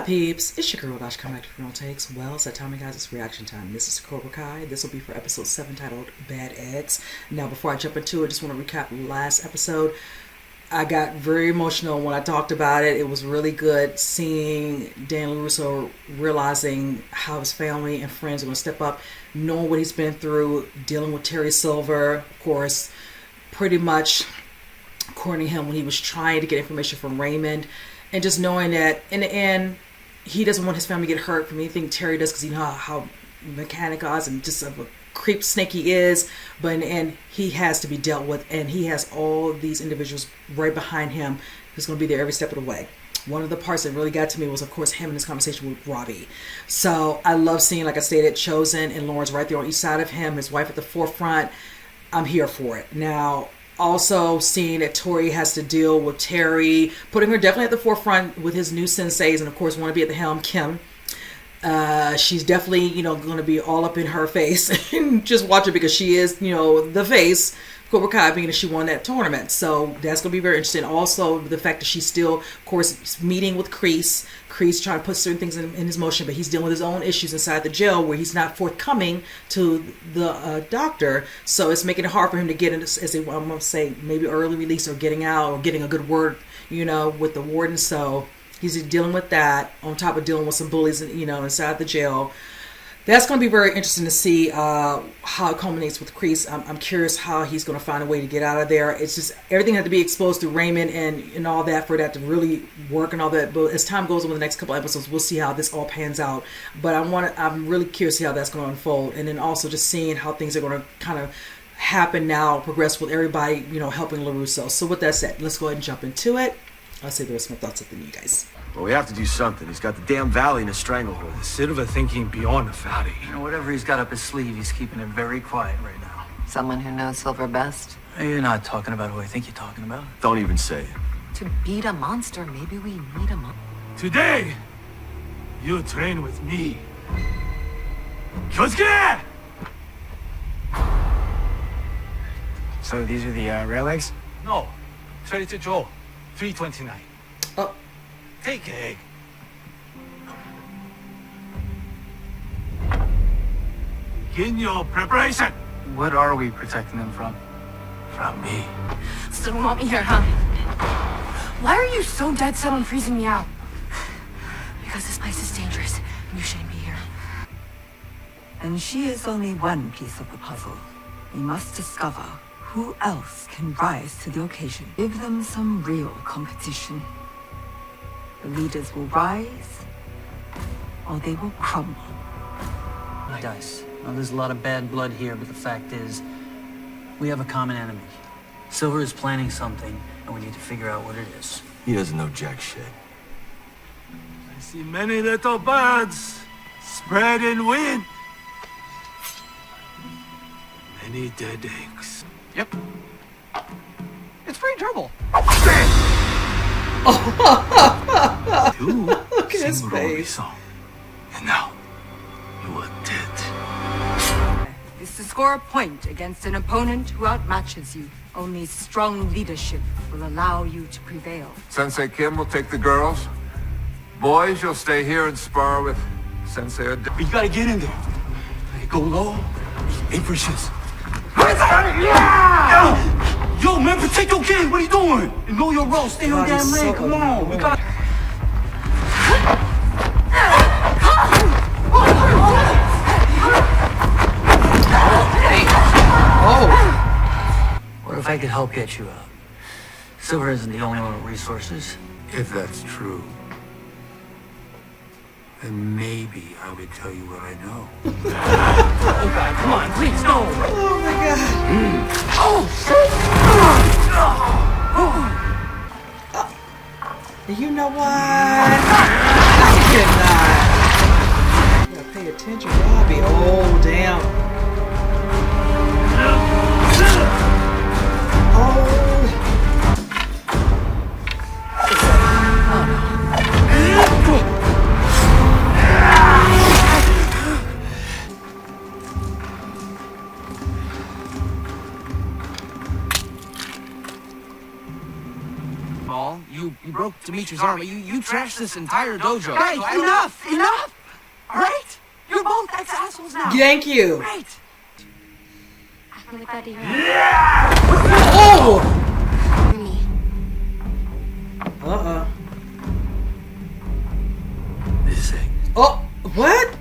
peeps? It's your girl Dash coming back to Real Takes. Well, it's that time, guys. It's reaction time. This is Cobra Kai. This will be for episode 7 titled Bad Eggs. Now, before I jump into it, I just want to recap the last episode. I got very emotional when I talked about it. It was really good seeing Dan LaRusso realizing how his family and friends are going to step up, knowing what he's been through, dealing with Terry Silver, of course, pretty much cornering him when he was trying to get information from Raymond. And just knowing that in the end, he doesn't want his family to get hurt from anything Terry does because you know how mechanic is and just of a creep snake he is. But in the end, he has to be dealt with, and he has all these individuals right behind him who's going to be there every step of the way. One of the parts that really got to me was, of course, him and his conversation with Robbie. So I love seeing, like I stated, Chozen and Lawrence right there on each side of him, his wife at the forefront. I'm here for it. Now, also seeing that Tori has to deal with Terry, putting her definitely at the forefront with his new senseis, and of course want to be at the helm, Kim. She's definitely, going to be all up in her face and just watch her because she is, the face, Cobra Kai, being that she won that tournament. So that's going to be very interesting. Also, the fact that she's still, of course, meeting with Kreese. Kreese trying to put certain things in his motion, but he's dealing with his own issues inside the jail where he's not forthcoming to the doctor. So it's making it hard for him to get into, I'm going to say, maybe early release or getting out or getting a good word, with the warden. So he's dealing with that on top of dealing with some bullies, inside the jail. That's going to be very interesting to see how it culminates with Kreese. I'm curious how he's going to find a way to get out of there. It's just everything had to be exposed to Raymond and all that for that to really work and all that. But as time goes on with the next couple episodes, we'll see how this all pans out. But I'm really curious to see how that's going to unfold. And then also just seeing how things are going to kind of happen now, progress with everybody, helping LaRusso. So with that said, let's go ahead and jump into it. I'll say the rest of my thoughts at the you guys. Well, we have to do something. He's got the damn valley in a stranglehold. Silva thinking beyond the valley. Whatever he's got up his sleeve, he's keeping it very quiet right now. Someone who knows Silver best. You're not talking about who I think you're talking about. Don't even say it. To beat a monster, maybe we need a monster. Today, you train with me. Chozen! So these are the rail eggs? No. Trade to Joe. 329. Oh. Take egg. Begin your preparation. What are we protecting them from? From me. Still don't want me here, huh? Why are you so dead set on freezing me out? Because this place is dangerous, and you shouldn't be here. And she is only one piece of the puzzle. We must discover who else can rise to the occasion. Give them some real competition. The leaders will rise, or they will crumble. Dice. Now, there's a lot of bad blood here, but the fact is, we have a common enemy. Silver is planning something, and we need to figure out what it is. He doesn't know jack shit. I see many little birds spread in wind. Many dead eggs. Yep. It's pretty trouble. Look at his face. And now, you are dead. Is to score a point against an opponent who outmatches you. Only strong leadership will allow you to prevail. Sensei Kim will take the girls. Boys, you'll stay here and spar with Sensei Ade. You gotta get in there. Go low. Aim for shits. Yo, man, protect your kid. What are you doing? And know your role. Stay on damn lane. Come on. We got. What if I could help get you out? Silver isn't the only one with resources. If that's true, then maybe I would tell you what I know. Oh, God, come on, please, no! Oh my god. You know what? I cannot. You gotta pay attention, Robbie. Oh, damn. Oh. all. You broke Dimitri's arm. You trashed this entire dojo. Guys, enough! Alright? You're both ex-assholes now. Thank you. Right. I really glad to hear Oh! me. This thing. Oh, what?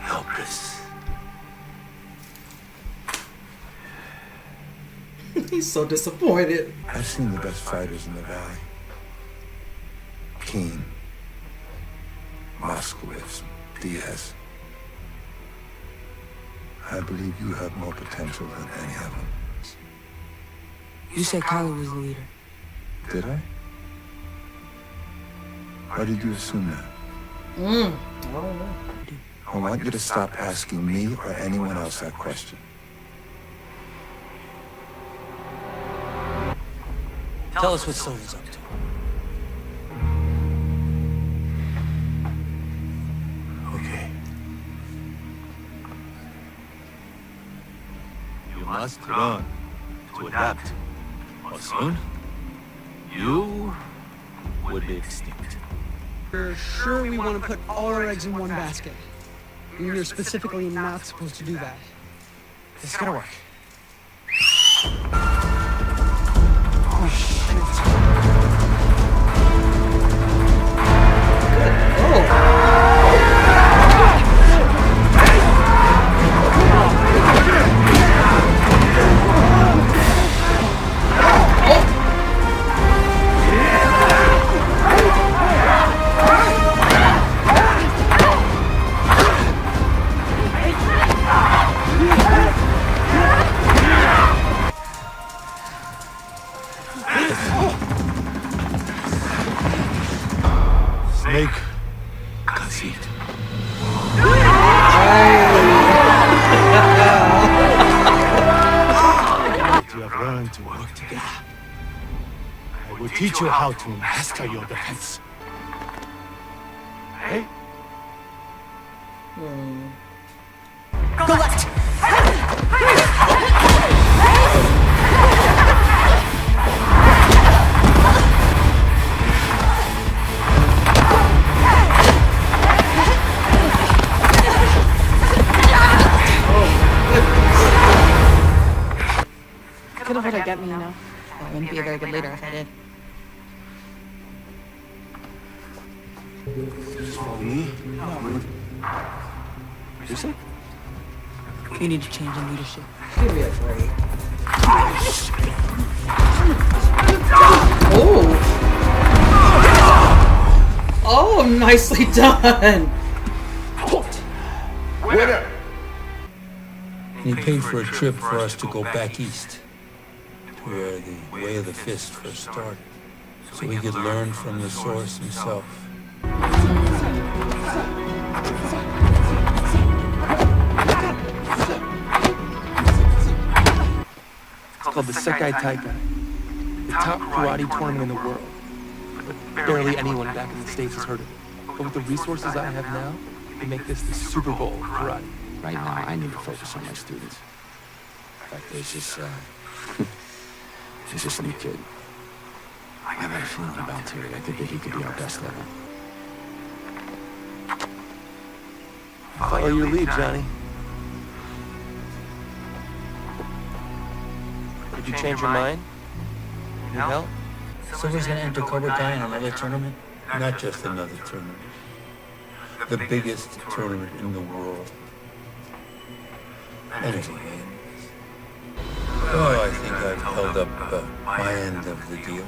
Helpless. He's so disappointed. I've seen the best fighters in the valley. Keen, Moskowitz, Diaz. I believe you have more potential than any of them. You said Kyler was the leader. Did I? Why did you assume that? I want you to stop asking me or anyone else that question. Tell us what Silver's up to. Okay. You must learn to adapt. Or soon, you would be extinct. We're sure we want to put all our eggs in one basket. And you're specifically not supposed to do that. It's gonna work. Snake. Conceit. You have learned to work together. I will teach you how to master your defense. Hey? Go left! Could have let her get me, you know. I wouldn't be a very good leader if I did. You need to change in leadership. Give me a break. Oh! Oh, nicely done! Winner! He paid for a trip for us to go back east, to where the way of the fist first started, so we could learn from the source himself. It's called the Sekai Taikai, the top karate tournament in the world. But barely anyone back in the States has heard of it. But with the resources I have now, we make this the Super Bowl of karate. Right now, I need to focus on my students. In fact, there's this new kid. I have a feeling about Terry. I think that he could be our best level. Follow your lead, Johnny. Did you change your mind? Need help? Silver's gonna enter Cobra Kai in another tournament? not just another tournament, the biggest tournament in the world. Anyway, oh, I think I've held up my end of the deal.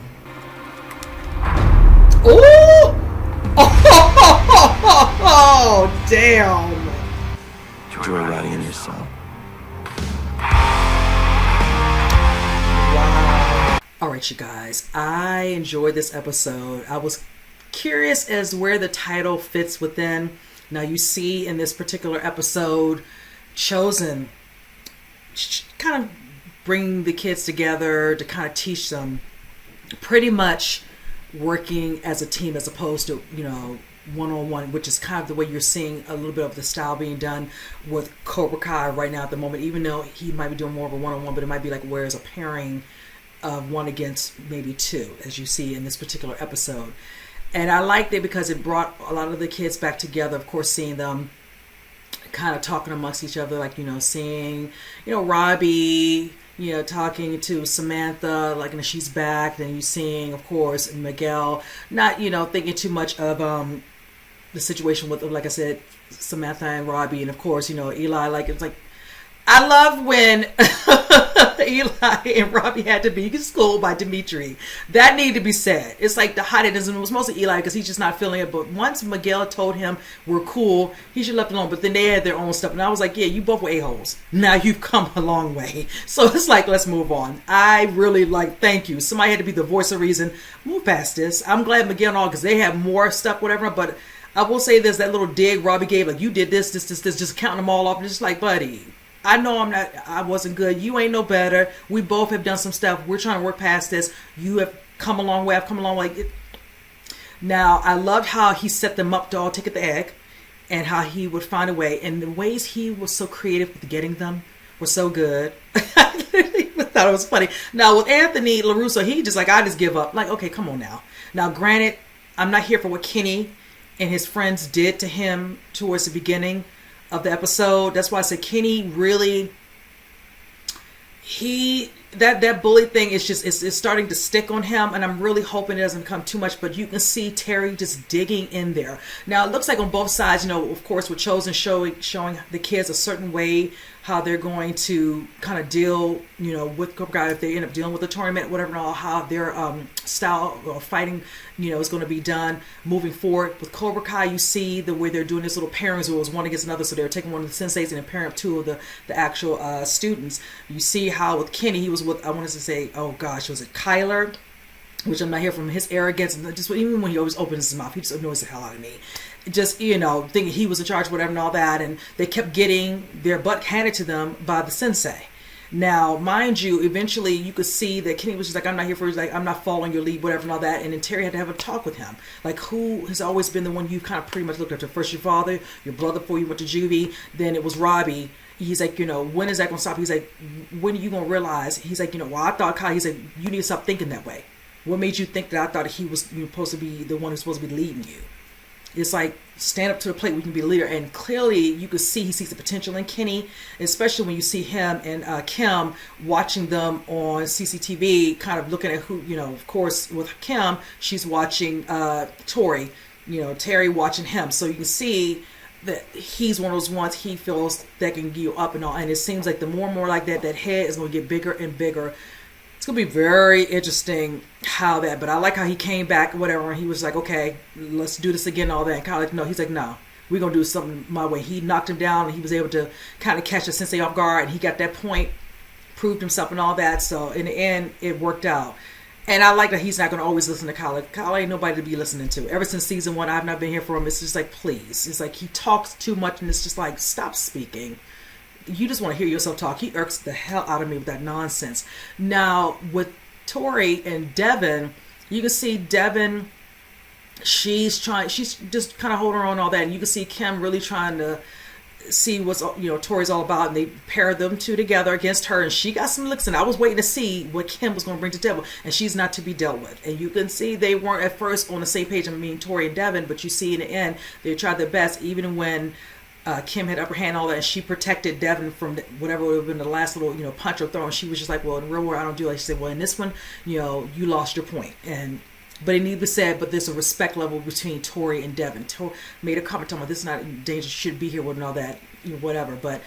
Oh! Oh, damn! Enjoy riding in your cell. Wow. Alright, you guys, I enjoyed this episode. I was curious as where the title fits within. Now, you see in this particular episode, Chozen kind of bring the kids together to kind of teach them pretty much working as a team as opposed to, you know, one-on-one, which is kind of the way you're seeing a little bit of the style being done with Cobra Kai right now at the moment, even though he might be doing more of a one-on-one, but it might be like whereas a pairing of one against maybe two, as you see in this particular episode. And I liked it because it brought a lot of the kids back together. Of course, seeing them kind of talking amongst each other, like, seeing, Robbie, talking to Samantha, like, and she's back. Then you seeing, of course, Miguel, not, thinking too much of the situation with, like I said, Samantha and Robbie. And of course, Eli, like, it's like, I love when Eli and Robbie had to be schooled by Dimitri. That needed to be said. It's like the hotheadism. It was mostly Eli because he's just not feeling it. But once Miguel told him we're cool, he should have left alone. But then they had their own stuff. And I was like, yeah, you both were a-holes. Now you've come a long way. So it's like, let's move on. I really thank you. Somebody had to be the voice of reason. Move past this. I'm glad Miguel and all, because they have more stuff, whatever. But I will say this, that little dig Robbie gave, like, you did this, just counting them all off. And just like, buddy, I know I wasn't good. You ain't no better. We both have done some stuff. We're trying to work past this. You have come a long way. I've come a long way. Now, I loved how he set them up to all take the egg and how he would find a way. And the ways he was so creative with getting them were so good. I thought it was funny. Now, with Anthony LaRusso, he just like, I just give up. Like, okay, come on now. Now, granted, I'm not here for what Kenny and his friends did to him towards the beginning of the episode. That's why I said Kenny really, that bully thing is just it's starting to stick on him, and I'm really hoping it doesn't become too much. But you can see Terry just digging in there. Now it looks like on both sides, of course, with Chozen showing the kids a certain way how they're going to kind of deal, with Cobra Kai if they end up dealing with the tournament, whatever, and all, how their style of fighting, is going to be done moving forward. With Cobra Kai, you see the way they're doing this little pairings where it was one against another, so they were taking one of the senseis and pairing up two of the actual students. You see how with Kenny, he was with, I wanted to say, oh gosh, was it Kyler? Which I'm not here from his arrogance, and just even when he always opens his mouth, he just annoys the hell out of me. Just, thinking he was in charge, whatever, and all that, and they kept getting their butt handed to them by the sensei. Now, mind you, eventually you could see that Kenny was just like, I'm not here for, like, I'm not following your lead, whatever, and all that, and then Terry had to have a talk with him. Like, who has always been the one you kind of pretty much looked up to? First your father, your brother before you went to juvie, then it was Robbie. He's like, when is that going to stop? He's like, when are you going to realize? He's like, well, I thought, Kyle, he's like, you need to stop thinking that way. What made you think that I thought he was supposed to be the one who's supposed to be leading you? It's like, stand up to the plate, we can be a leader. And clearly you could see he sees the potential in Kenny, especially when you see him and Kim watching them on CCTV, kind of looking at who, of course with Kim, she's watching Tori, Terry watching him. So you can see that he's one of those ones he feels that can get up and all. And it seems like the more and more like that head is going to get bigger and bigger. It's going to be very interesting how that, but I like how he came back, whatever, and he was like, okay, let's do this again, all that. And kind of like, no, he's like, no, we're going to do something my way. He knocked him down, and he was able to kind of catch the sensei off guard, and he got that point, proved himself and all that. So in the end, it worked out. And I like that he's not going to always listen to Kyle. Like, Kyle ain't nobody to be listening to. Ever since season 1, I've not been here for him. It's just like, please. It's like he talks too much, and it's just like, stop speaking. You just want to hear yourself talk. He irks the hell out of me with that nonsense. Now, with Tori and Devin, you can see Devin, she's just kind of holding her on all that. And you can see Kim really trying to see what's, Tori's all about. And they pair them two together against her. And she got some licks. And I was waiting to see what Kim was going to bring to Devil. And she's not to be dealt with. And you can see they weren't at first on the same page. I mean, Tori and Devin. But you see in the end, they tried their best. Even when Kim had upper hand, all that, and she protected Devin from whatever would have been the last little, punch or throw. And she was just like, well, in the real world, I don't do it. She said, well, in this one, you lost your point. But it needs to be said, but there's a respect level between Tori and Devin. Tori made a comment on, this is not dangerous, should be here with all that, whatever. But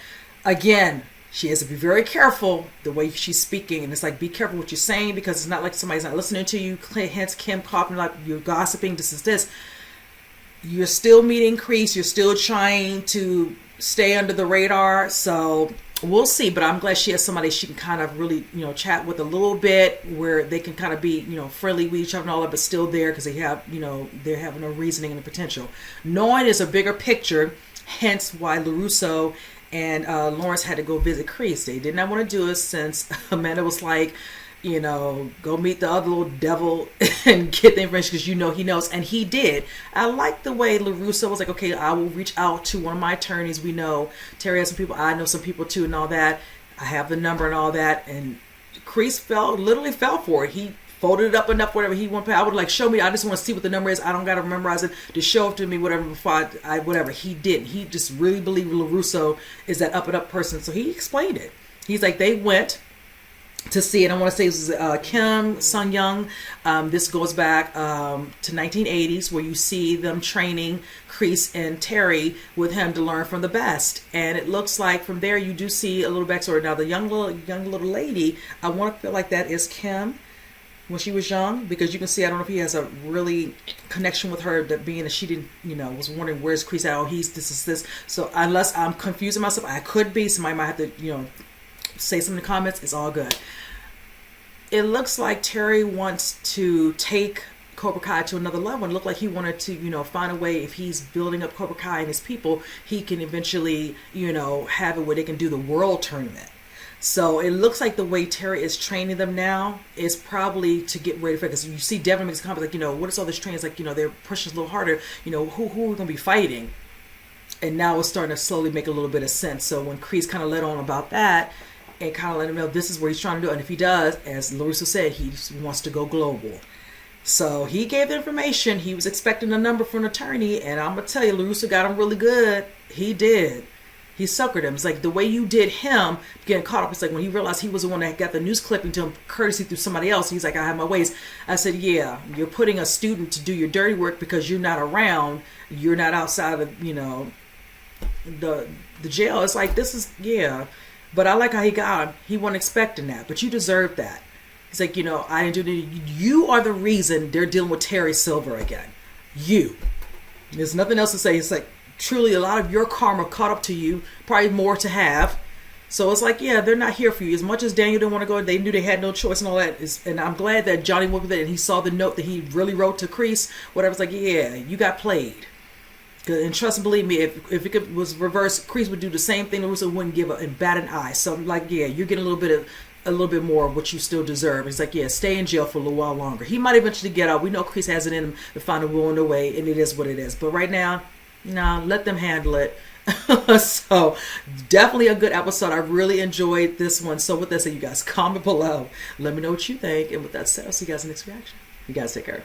again, she has to be very careful the way she's speaking. And it's like, be careful what you're saying, because it's not like somebody's not listening to you. Hence, Kim coughing like you're gossiping, this is this. You're still meeting Kreese. You're still trying to stay under the radar. So we'll see. But I'm glad she has somebody she can kind of really, chat with a little bit, where they can kind of be, friendly with each other and all that, but still there because they have, they're having a reasoning and a potential. Knowing is a bigger picture, hence why LaRusso and Lawrence had to go visit Kreese. They did not want to do it since Amanda was like, go meet the other little devil and get the information because he knows. And he did. I like the way LaRusso was like, okay, I will reach out to one of my attorneys. We know Terry has some people. I know some people too and all that. I have the number and all that. And Kreese literally fell for it. He folded it up enough, whatever he wanted. I would show me. I just want to see what the number is. I don't got to memorize it. Just show it to me, whatever, before I whatever. He didn't. He just really believed LaRusso is that up and up person. So he explained it. He's like, they went to see it. I want to say it was Kim Sun Young. This goes back to 1980s, where you see them training Kreese and Terry with him to learn from the best. And it looks like from there you do see a little backstory. Now the young little lady, I want to feel like that is Kim when she was young, because you can see, I don't know if he has a really connection with her, that being that she didn't, was wondering where's Kreese at. Oh, he's this. So unless I'm confusing myself, I could be. Somebody might have to, say something in the comments. It's all good. It looks like Terry wants to take Cobra Kai to another level. And it looked like he wanted to, find a way, if he's building up Cobra Kai and his people, he can eventually, have it where they can do the world tournament. So it looks like the way Terry is training them now is probably to get ready for it. Because you see Devin makes a comment like, what is all this training? It's like, they're pushing a little harder. Who are we going to be fighting? And now it's starting to slowly make a little bit of sense. So when Kreese kind of let on about that, and kind of let him know this is what he's trying to do. And if he does, as LaRusso said, he wants to go global. So he gave the information. He was expecting a number from an attorney. And I'm going to tell you, LaRusso got him really good. He did. He suckered him. It's like the way you did him getting caught up. It's like when he realized he was the one that got the news clipping to him courtesy through somebody else. He's like, I have my ways. I said, yeah, you're putting a student to do your dirty work because you're not around. You're not outside of, the jail. It's like, this is, yeah. But I like how he got him. He wasn't expecting that. But you deserve that. He's like, I didn't do it. You are the reason they're dealing with Terry Silver again. You. There's nothing else to say. It's like, truly a lot of your karma caught up to you. Probably more to have. So it's like, yeah, they're not here for you. As much as Daniel didn't want to go, they knew they had no choice and all that. And I'm glad that Johnny went with it and he saw the note that he really wrote to Kreese. Whatever. It's like, yeah, you got played. And trust and believe me, if it was reversed, Kreese would do the same thing. LaRusso wouldn't give a bat an eye. So I'm like, yeah, you're getting a little bit more of what you still deserve. He's like, yeah, stay in jail for a little while longer. He might eventually get out. We know Kreese has it in him to find a will and a way, and it is what it is. But right now, no, let them handle it. So definitely a good episode. I really enjoyed this one. So with that said, you guys comment below. Let me know what you think. And with that said, I'll see you guys in the next reaction. You guys take care.